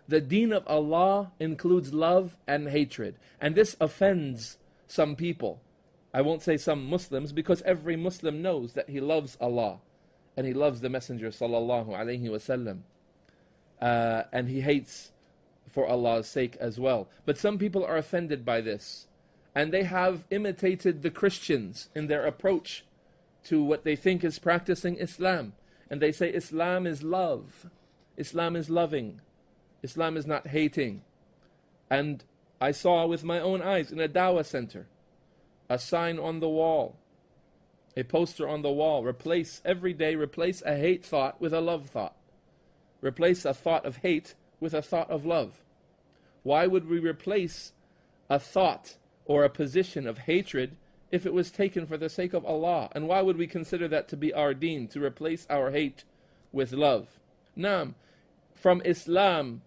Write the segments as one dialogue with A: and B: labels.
A: The deen of Allah includes love and hatred. And this offends some people. I won't say some Muslims, because every Muslim knows that he loves Allah and he loves the Messenger sallallahu alaihi wasallam, and he hates for Allah's sake as well. But some people are offended by this, and they have imitated the Christians in their approach to what they think is practicing Islam. And they say Islam is love, Islam is loving, Islam is not hating. And I saw with my own eyes in a dawah center a sign on the wall, a poster on the wall: every day replace a hate thought with a love thought. Replace a thought of hate with a thought of love. Why would we replace a thought or a position of hatred if it was taken for the sake of Allah? And why would we consider that to be our deen, to replace our hate with love? Naam, from Islam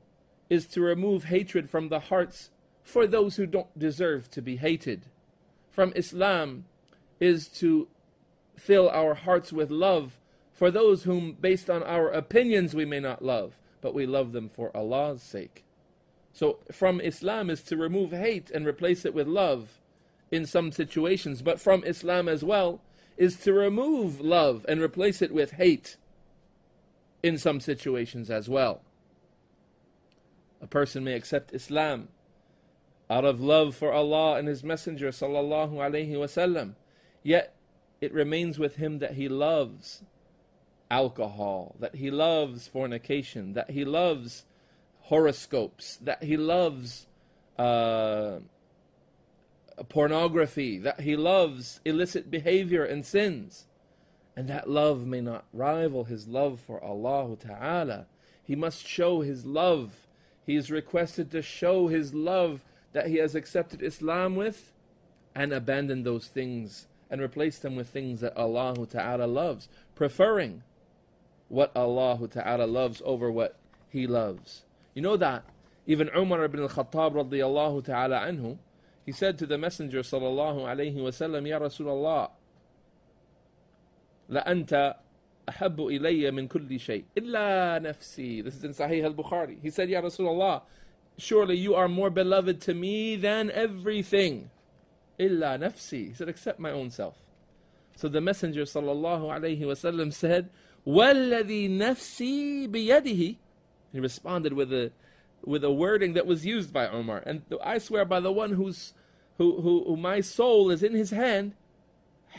A: is to remove hatred from the hearts for those who don't deserve to be hated. From Islam is to fill our hearts with love for those whom, based on our opinions, we may not love, but we love them for Allah's sake. So from Islam is to remove hate and replace it with love in some situations, but from Islam as well is to remove love and replace it with hate in some situations as well. A person may accept Islam out of love for Allah and His Messenger sallallahu alaihi wasallam, yet it remains with him that he loves alcohol, that he loves fornication, that he loves horoscopes, that he loves pornography, that he loves illicit behavior and sins. And that love may not rival his love for Allah Ta'ala. He must show his love. He is requested to show his love that he has accepted Islam with, and abandon those things and replace them with things that Allah Ta'ala loves, preferring what Allah Ta'ala loves over what He loves. You know that even Umar ibn al-Khattab radiyallahu ta'ala anhu, he said to the Messenger sallallahu alayhi wasallam, Ya Rasulullah, la anta ahabbu ilayya min kulli shay illa nafsi. This is in Sahih al-Bukhari. He said, Ya Rasulullah, surely you are more beloved to me than everything. Illa nafsi. He said, except my own self. So the Messenger sallallahu alayhi wasallam said, وَالَّذِي نَفْسِي بِيَدِهِ. He responded with a wording that was used by Umar. And I swear by the one who my soul is in his hand,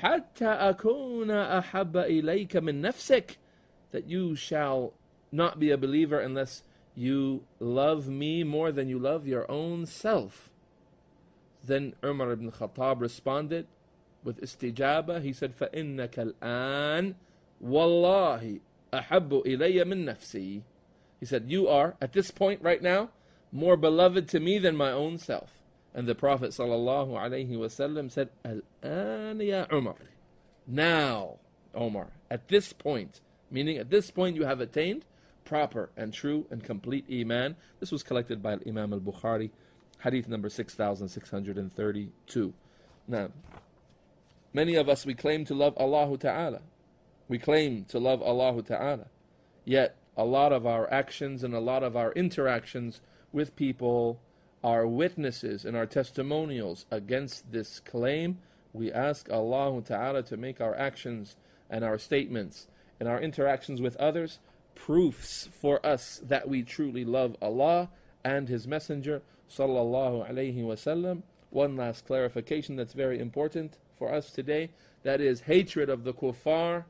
A: حَتَّى أَكُونَ أَحَبَّ إِلَيْكَ مِن نَفْسِكَ, that you shall not be a believer unless you love me more than you love your own self. Then Umar ibn Khattab responded with istijaba. He said, فَإِنَّكَ الْآنِ وَاللَّهِ أَحَبُّ إِلَيَّ مِن نَفْسِي. He said, you are, at this point right now, more beloved to me than my own self. And the Prophet ﷺ said, Al-an ya Umar. Now, Omar, at this point, meaning at this point you have attained proper and true and complete Iman. This was collected by Imam al-Bukhari, hadith number 6632. Now, many of us, we claim to love Allah Ta'ala. We claim to love Allah Ta'ala. Yet, a lot of our actions and a lot of our interactions with people are witnesses and are testimonials against this claim. We ask Allah Ta'ala to make our actions and our statements and our interactions with others proofs for us that we truly love Allah and His Messenger sallallahu alaihi wasallam. One last clarification that's very important for us today, that is, hatred of the kuffar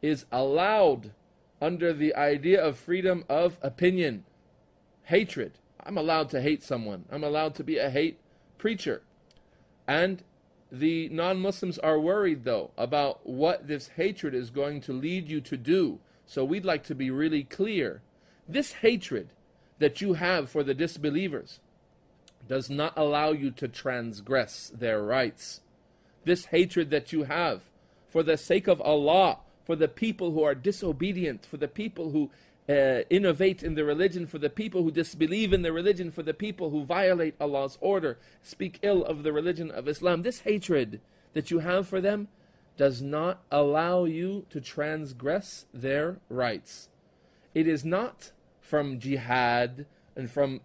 A: is allowed under the idea of freedom of opinion. Hatred. I'm allowed to hate someone. I'm allowed to be a hate preacher. And the non-Muslims are worried, though, about what this hatred is going to lead you to do. So we'd like to be really clear. This hatred that you have for the disbelievers does not allow you to transgress their rights. This hatred that you have for the sake of Allah, for the people who are disobedient, for the people who innovate in the religion, for the people who disbelieve in the religion, for the people who violate Allah's order, speak ill of the religion of Islam. This hatred that you have for them does not allow you to transgress their rights. It is not from jihad and from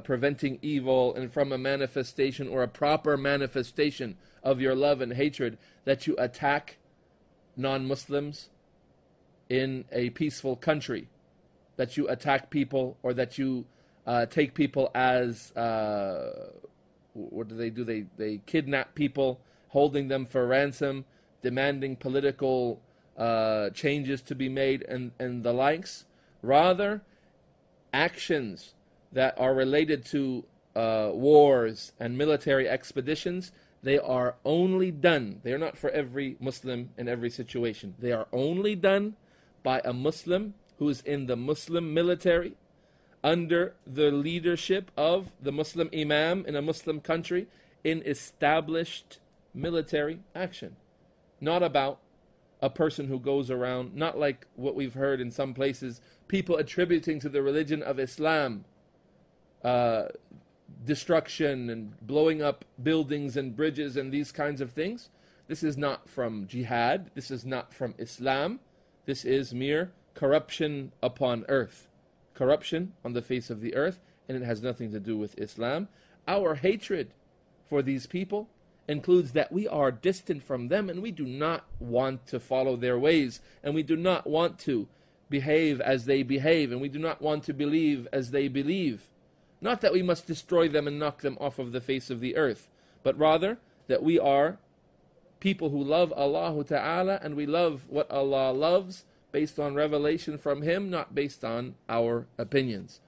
A: preventing evil, and from a manifestation or a proper manifestation of your love and hatred, that you attack non-Muslims in a peaceful country, that you attack people, or that you take people as, what do? They kidnap people, holding them for ransom, demanding political changes to be made, and the likes. Rather, actions that are related to wars and military expeditions, they are only done, they are not for every Muslim in every situation, they are only done by a Muslim who is in the Muslim military, under the leadership of the Muslim Imam in a Muslim country, in established military action. Not about a person who goes around, not like what we've heard in some places, people attributing to the religion of Islam destruction and blowing up buildings and bridges and these kinds of things. This is not from jihad, this is not from Islam, this is mere corruption upon earth, corruption on the face of the earth, and it has nothing to do with Islam. Our hatred for these people includes that we are distant from them, and we do not want to follow their ways, and we do not want to behave as they behave, and we do not want to believe as they believe. Not that we must destroy them and knock them off of the face of the earth, but rather that we are people who love Allah Ta'ala, and we love what Allah loves based on revelation from Him, not based on our opinions.